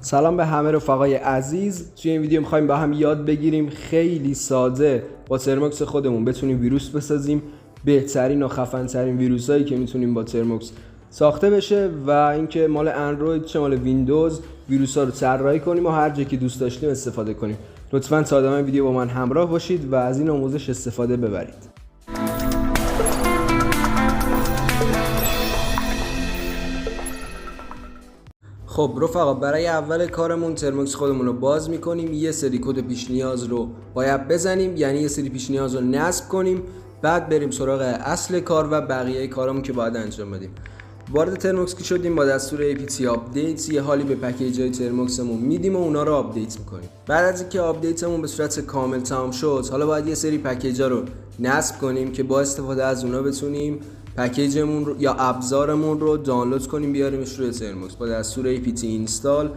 سلام به همه رفقای عزیز. توی این ویدیو می‌خوایم با هم یاد بگیریم خیلی ساده با ترماکس خودمون بتونیم ویروس بسازیم. بهترین و خفن‌ترین ویروسایی که میتونیم با ترماکس ساخته بشه و اینکه مال اندروید چه مال ویندوز ویروس‌ها رو طراحی کنیم و هر جا که دوست داشتیم استفاده کنیم. لطفاً تا ادامه ویدیو با من همراه باشید و از این آموزش استفاده ببرید. خب رفقا، برای اول کارمون ترماکس خودمون رو باز میکنیم، یه سری کد پیش نیاز رو باید بزنیم، یعنی یه سری پیش نیاز رو نصب کنیم، بعد بریم سراغ اصل کار و بقیه کارمون که باید انجام بدیم. وارد ترماکس که شدیم با دستور apt آپدیت یه حالی به پکیج‌های ترماکسمون میدیم و اونا رو آپدیت میکنیم. بعد از اینکه آپدیتمون به صورت کامل تمام شد، حالا باید یه سری پکیج‌ها رو نصب کنیم که با استفاده از اونا بتونیم پکیجمون رو یا ابزارمون رو دانلود کنیم بیاریمش روی ترماکس با دستور apt install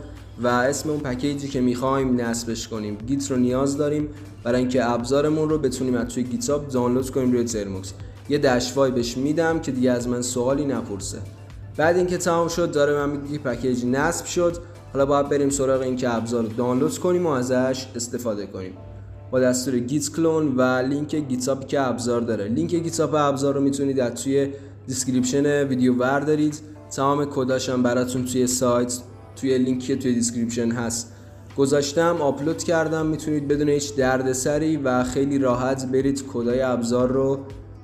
و اسم اون پکیجی که میخوایم نصبش کنیم. گیت رو نیاز داریم برای اینکه ابزارمون رو بتونیم از توی گیتاب دانلود کنیم روی ترماکس. یه دشوای بهش میدم که دیگه از من سوالی نپرسه. بعد اینکه تمام شد داره من میگه پکیج نصب شد. حالا باید بریم سراغ اینکه ابزار رو دانلود کنیم و ازش استفاده کنیم با دستور git clone و لینک گیتاب که ابزار داره. لینک گیتاب ابزار رو میتونید از توی دیسکریپشن ویدیو بردارید. تمام کداش هم براتون توی سایت توی لینکی که توی دیسکریپشن هست گذاشتم، آپلود کردم. میتونید بدون هیچ دردسری و خیلی راحت برید کدای ابزار رو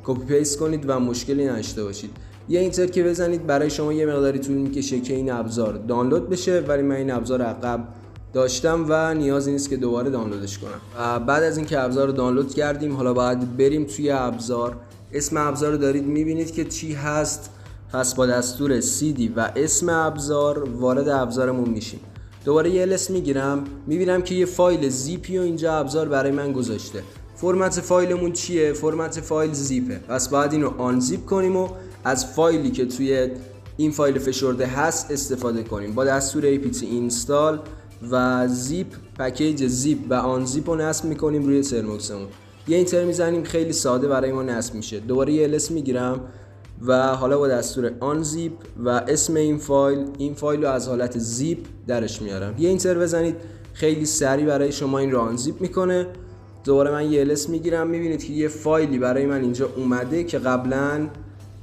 کپی پیست کنید و مشکلی نداشته باشید. یه اینتر که بزنید برای شما یه مقداری طول میکشه که این ابزار دانلود بشه، ولی من این ابزار عقب داشتم و نیازی نیست که دوباره دانلودش کنم. و بعد از اینکه ابزار رو دانلود کردیم حالا باید بریم توی ابزار. اسم ابزار رو دارید میبینید که چی هست. پس با دستور cd و اسم ابزار وارد ابزارمون میشیم. دوباره یه ls میگیرم، میبینم که یه فایل زیپی و اینجا ابزار برای من گذاشته. فرمت فایلمون چیه؟ فرمت فایل زیپه. پس باید اینو آن زیپ کنیم و از فایلی که توی این فایل فشرده هست استفاده کنیم با دستور apt install و زیپ پکیج زیپ و آن زیپ رو نصب میکنیم روی ترماکسمون. یه اینتر میزنیم، خیلی ساده برای ما نصب میشه. دوباره یه ls میگیرم و حالا با دستور آن زیپ و اسم این فایل رو از حالت زیپ درش میارم. یه اینتر بزنید، خیلی سریع برای شما این رو آن زیپ میکنه. دوباره من یه ls میگیرم، میبینید که یه فایلی برای من اینجا اومده که قبلا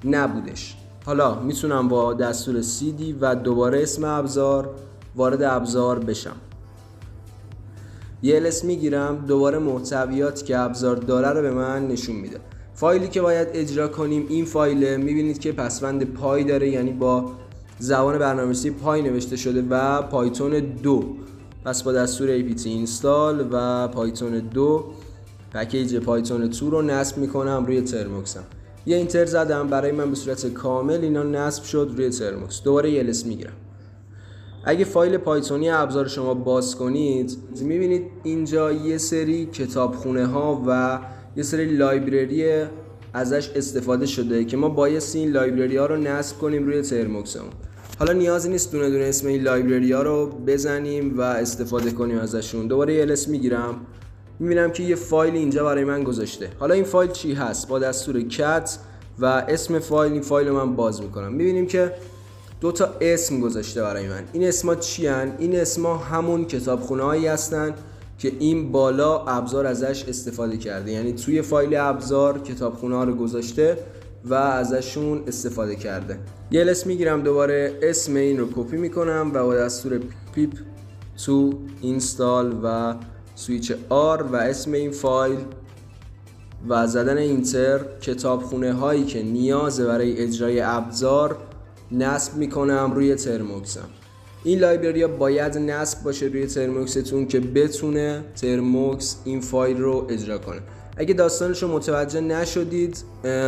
نبودش. حالا میتونم با دستور cd و دوباره اسم ابزار وارد ابزار بشم. یه ls میگیرم، دوباره محتویات که ابزار داره رو به من نشون میده. فایلی که باید اجرا کنیم این فایل، میبینید که پسوند پای داره، یعنی با زبان برنامه‌نویسی پای نوشته شده و پایتون 2. پس با دستور apt install و پایتون 2 پکیج پایتون 2 رو نصب میکنم روی ترماکسم. یه اینتر زدم، برای من به صورت کامل اینا نصب شد روی ترماکس. دوباره یه ls میگیرم. اگه فایل پایتونی ابزار شما باز کنید میبینید اینجا یه سری کتابخونه ها و یه سری لایبرری ازش استفاده شده که ما بایستی این لایبرری ها رو نصب کنیم روی ترماکسمون. حالا نیازی نیست دونه دونه اسم این لایبرری ها رو بزنیم و استفاده کنیم ازشون. دوباره یه ls میگیرم، میبینم که یه فایل اینجا برای من گذاشته. حالا این فایل چی هست؟ با دستور cat و اسم فایل، این فایل رو من باز میکنم. میبینیم که 2 تا اسم گذاشته برای من. این اسما چی هن؟ این اسما همون کتابخونه هایی هستن که این بالا ابزار ازش استفاده کرده، یعنی توی فایل ابزار کتابخونه ها رو گذاشته و ازشون استفاده کرده. یه ls میگیرم، دوباره اسم این رو کپی میکنم و با دستور pip to install و سویچ R و اسم این فایل و زدن اینتر کتابخونه هایی که نیازه برای اجرای ابزار نصب میکنم روی ترماکسم. این لایبرری ها باید نصب باشه روی ترماکستون که بتونه ترماکس این فایل رو اجرا کنه. اگه داستانش رو متوجه نشدید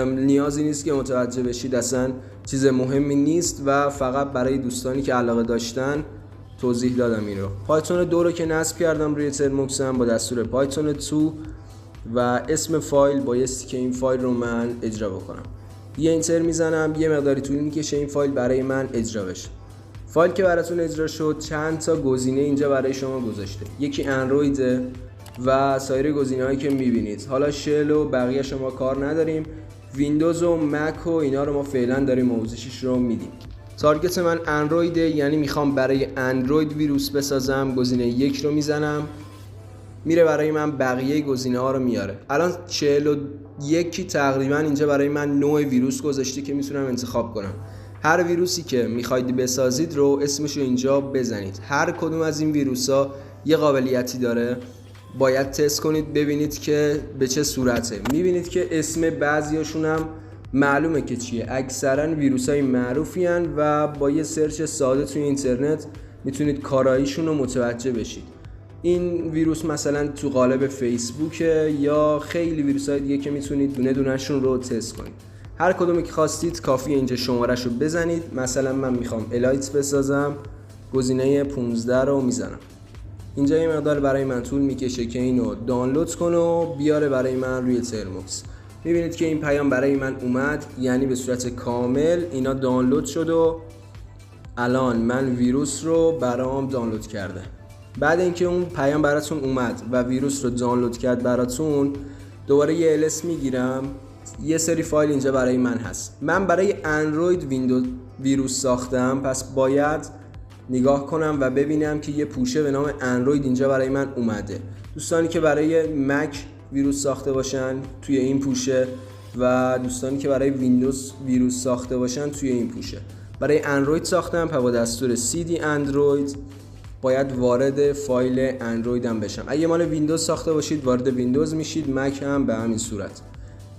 نیازی نیست که متوجه بشید، اصلا چیز مهمی نیست و فقط برای دوستانی که علاقه داشتن توضیح دادم این رو. پایتون 2 رو که نصب کردم روی ترماکسم با دستور پایتون 2 و اسم فایل بایستی که این فایل رو من اجرا بکنم. یه اینتر میزنم، یه مقداری طول میکشه این فایل برای من اجرا بشه. فایل که براتون اجرا شد چند تا گزینه اینجا برای شما گذاشته. یکی اندرویده و سایر گزینه‌هایی که میبینید. حالا شل و بقیه شما کار نداریم. ویندوز و مک و اینا رو ما فعلا داریم آموزشش رو میدیم. تارگت من اندرویده، یعنی میخوام برای اندروید ویروس بسازم. گزینه 1 رو میزنم، میره برای من بقیه گزینه ها رو میاره. الان 41 تقریبا اینجا برای من نوع ویروس گذاشته که میتونم انتخاب کنم. هر ویروسی که میخواید بسازید رو اسمش رو اینجا بزنید. هر کدوم از این ویروس ها یه قابلیتی داره، باید تست کنید ببینید که به چه صورته. میبینید که اسم بعضیاشون هم معلومه که چیه. اکثرا ویروس های معروفی هن و با یه سرچ ساده توی اینترنت میتونید کاراییشون رو متوجه بشید. این ویروس مثلا تو قالب فیسبوکه یا خیلی ویروس های دیگه که میتونید دونه دونهشون رو تست کنید. هر کدومی که خواستید کافیه اینجا شمارش رو بزنید. مثلا من میخوام الایت بسازم، گزینه 15 رو میزنم. اینجا یه مقدار برای من طول میکشه که اینو دانلود کنه و بیاره برای من روی ترموکس. میبینید که این پیام برای من اومد، یعنی به صورت کامل اینا دانلود شد و الان من ویروس رو برام دانلود کرده. بعد اینکه اون پیام براتون اومد و ویروس رو دانلود کرد براتون، دوباره یه LS میگیرم. یه سری فایل اینجا برای من هست. من برای اندروید ویندوز ویروس ساختم، پس باید نگاه کنم و ببینم که یه پوشه به نام اندروید اینجا برای من اومده. دوستانی که برای مک ویروس ساخته باشن توی این پوشه و دوستانی که برای ویندوز ویروس ساخته باشن توی این پوشه. برای اندروید ساختم، پس با دستور cd اندروید باید وارد فایل اندروید هم بشم. اگه مال ویندوز ساخته باشید وارد ویندوز میشید، مک هم به همین صورت.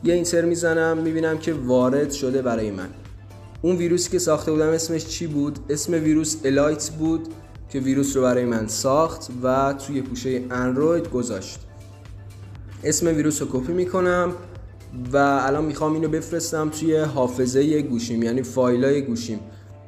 یه اینتر میزنم، میبینم که وارد شده برای من. اون ویروسی که ساخته بودم اسمش چی بود؟ اسم ویروس الایت بود که ویروس رو برای من ساخت و توی پوشه اندروید گذاشت. اسم ویروس رو کپی میکنم و الان میخوام اینو بفرستم توی حافظه گوشیم، یعنی فایلای گوشیم.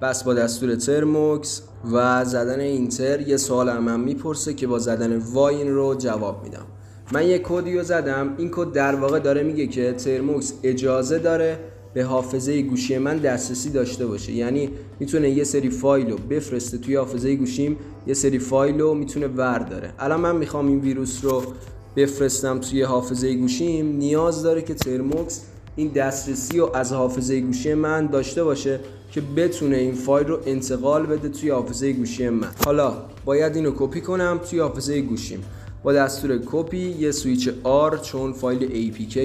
بس با دستور ترموکس و زدن اینتر یه سوال من میپرسه که با زدن وای این رو جواب میدم. من یه کدی رو زدم. این کد در واقع داره میگه که ترموکس اجازه داره به حافظه گوشی من دسترسی داشته باشه، یعنی میتونه یه سری فایل رو بفرسته توی حافظه گوشیم، یه سری فایل رو میتونه ورداره. الان من میخوام این ویروس رو بفرستم توی حافظه گوشیم، نیاز داره که ترموکس این دسترسی رو از حافظه گوشی من داشته باشه که بتونه این فایل رو انتقال بده توی حافظه گوشی من. حالا باید اینو کپی کنم توی حافظه گوشیم با دستور کپی، یه سویچ R چون فایل APK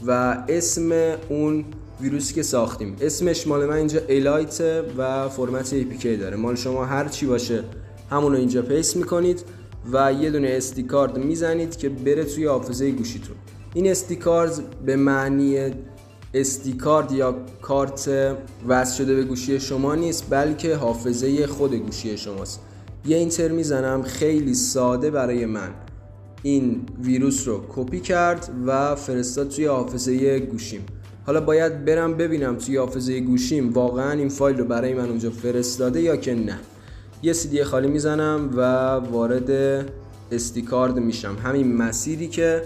و اسم اون ویروسی که ساختیم. اسمش مال من اینجا الایت و فرمت APK داره. مال شما هر چی باشه همون رو اینجا پیست میکنید و یه دونه SD کارت میزنید که بره توی حافظه گوشیتون. این SD کارت به معنی SD کارت یا کارت وصل شده به گوشی شما نیست، بلکه حافظه خود گوشی شماست. یه اینتر میزنم. خیلی ساده برای من این ویروس رو کپی کرد و فرستاد توی حافظه گوشیم. حالا باید برم ببینم توی حافظه گوشیم واقعا این فایل رو برای من اونجا فرستاده یا که نه. یه CD خالی میزنم و وارد SD کارت میشم، همین مسیری که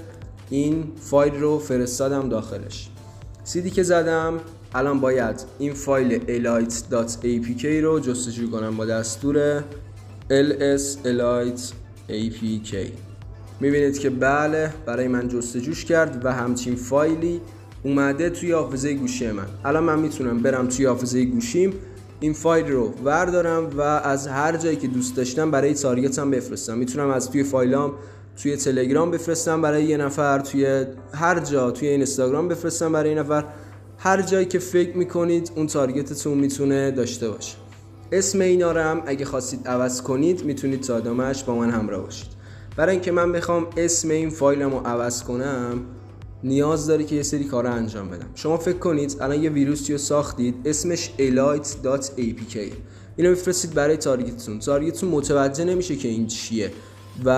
این فایل رو فرستادم داخلش. CD که زدم، الان باید این فایل elite.apk رو جستجو کنم با دستور ls elite apk. میبینید که بله برای من جستجوش کرد و همچین فایلی اومده توی حافظه گوشی من. الان من میتونم برم توی حافظه گوشیم این فایل رو وردارم و از هر جایی که دوست داشتم برای تارگتم بفرستم. میتونم از توی فایلام توی تلگرام بفرستم برای یه نفر، توی هر جا، توی اینستاگرام بفرستم برای یه نفر. هر جایی که فکر میکنید اون تارگتتون میتونه داشته باشه. اسم اینا رو هم اگه خواستید عوض کنید میتونید تا ادامه‌اش با من همراه باشید. برای اینکه من بخوام اسم این فایلمو عوض کنم نیاز داره که یه سری کارا انجام بدم. شما فکر کنید الان یه ویروسی رو ساختید اسمش elite.apk، اینو میفرستید برای تارگتتون متوجه نمیشه که این چیه و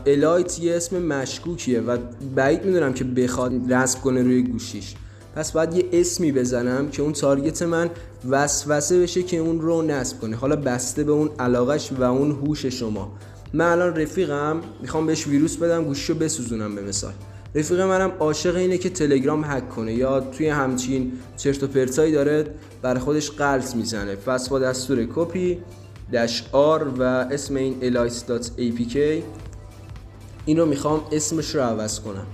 الایت یه اسم مشکوکیه و بعید میدونم که بخواد نصب کنه روی گوشیش. پس باید یه اسمی بزنم که اون تارگت من وسوسه بشه که اون رو نصب کنه، حالا بسته به اون علاقش و اون هوش شما. من الان رفیقم میخوام بهش ویروس بدم گوشیشو بسوزونم، به مثال رفیق منم عاشق اینه که تلگرام هک کنه یا توی همچین چرت و پرتایی داره برای خودش غلط میزنه. پس با دستور کپی -r و اسم این elite.apk این رو میخوام اسمش رو عوض کنم.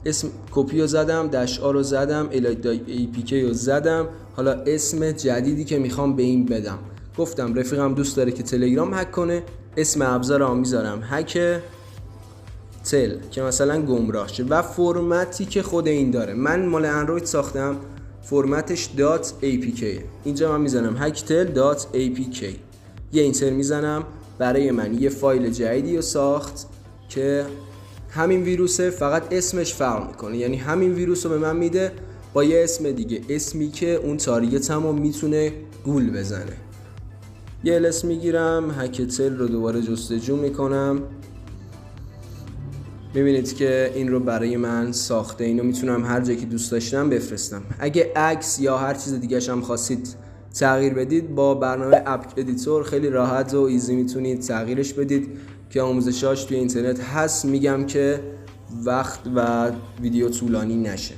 اسم کپی رو زدم، داش آ رو زدم، APK رو زدم. حالا اسم جدیدی که میخوام به این بدم، گفتم رفیقم دوست داره که تلگرام هک کنه، اسم ابزارم میذارم هک تل که مثلا گمراه شه و فرمتی که خود این داره. من مال اندروید ساختم، فرمتش .apk. اینجا من میزنم hacktel.apk، یه اینتر میزنم. برای من یه فایل جدیدی رو ساخت که همین ویروسه، فقط اسمش فرق میکنه. یعنی همین ویروس رو به من میده با یه اسم دیگه، اسمی که اون تارگتم رو میتونه گول بزنه. یه الس میگیرم، هکتل رو دوباره جستجو میکنم، میبینید که این رو برای من ساخته. اینو میتونم هر جایی که دوست داشتم بفرستم. اگه عکس یا هر چیز دیگه هم خواستید تغییر بدید، با برنامه اپ ادیتور خیلی راحت و ایزی میتونید تغییرش بدید که آموزشاش توی اینترنت هست. میگم که وقت و ویدیو طولانی نشه.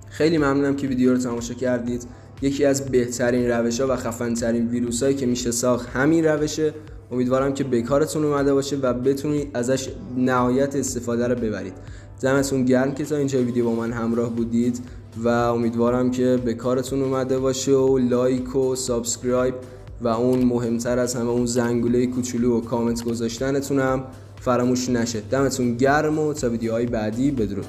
خیلی ممنونم که ویدیو رو تماشا کردید. یکی از بهترین روش‌ها و خفن‌ترین ویروسایی که میشه ساخت همین روشه. امیدوارم که به کارتون اومده باشه و بتونید ازش نهایت استفاده رو ببرید. دمتون گرم که تا اینجا ویدیو با من همراه بودید و امیدوارم که به کارتون اومده باشه و لایک و سابسکرایب و اون مهمتر از همه اون زنگوله کوچولو و کامنت گذاشتنتون هم فراموش نشه. دمتون گرم و تا ویدیوهای بعدی بدرود.